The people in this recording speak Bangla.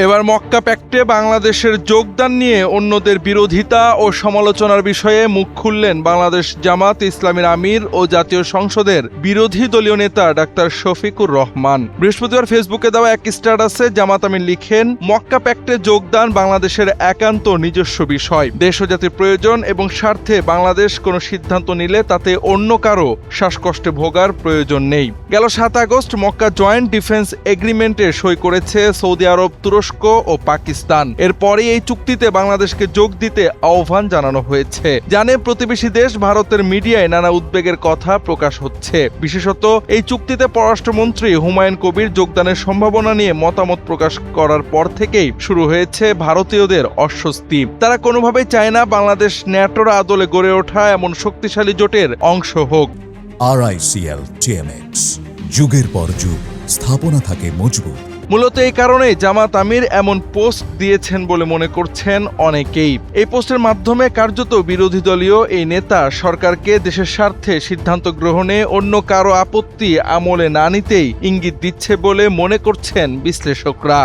এবার মক্কা প্যাক্টে বাংলাদেশের যোগদান নিয়ে অন্যদের বিরোধিতা ও সমালোচনার বিষয়ে মুখ খুললেন বাংলাদেশ জামাত ইসলামীর আমির ও জাতীয় সংসদের বিরোধী দলীয় নেতা ডাক্তার শফিকুর রহমান। বৃহস্পতিবার ফেসবুকে দেওয়া এক স্ট্যাটাসে জামাত আমির লিখেন, মক্কা প্যাক্টে যোগদান বাংলাদেশের একান্ত নিজস্ব বিষয়। দেশ ও জাতির প্রয়োজন এবং স্বার্থে বাংলাদেশ কোনো সিদ্ধান্ত নিলে তাতে অন্য কারো শ্বাসকষ্টে ভোগার প্রয়োজন নেই। গেল 7 আগস্ট মক্কা জয়েন্ট ডিফেন্স এগ্রিমেন্টে সই করেছে সৌদি আরব, তুরস্ক ও পাকিস্তান। এরপরে এই চুক্তিতে বাংলাদেশকে যোগ দিতে আহ্বান জানানো হয়েছে। জানে প্রতিবেশী দেশ ভারতের মিডিয়ায় নানা উদ্বেগের কথা প্রকাশ হচ্ছে। বিশেষত এই চুক্তিতে পররাষ্ট্রমন্ত্রী হুমায়ুন কবির যোগদানের সম্ভাবনা নিয়ে মতামত প্রকাশ করার পর থেকেই শুরু হয়েছে ভারতীয়দের অস্বস্তি। তারা কোনোভাবেই চায় না বাংলাদেশ ন্যাটোর আদলে গড়ে ওঠা এমন শক্তিশালী জোটের অংশ হোক। RICL TMX, যুগের পর যুগ স্থাপনা থাকে মজবুত। মূলত এই কারণেই জামাত আমির এমন পোস্ট দিয়েছেন বলে মনে করছেন অনেকেই। এই পোস্টের মাধ্যমে কার্যত বিরোধী দলীয় এই নেতা সরকারকে দেশের স্বার্থে সিদ্ধান্ত গ্রহণে অন্য কারো আপত্তি আমলে না নিতেই ইঙ্গিত দিচ্ছে বলে মনে করছেন বিশ্লেষকরা।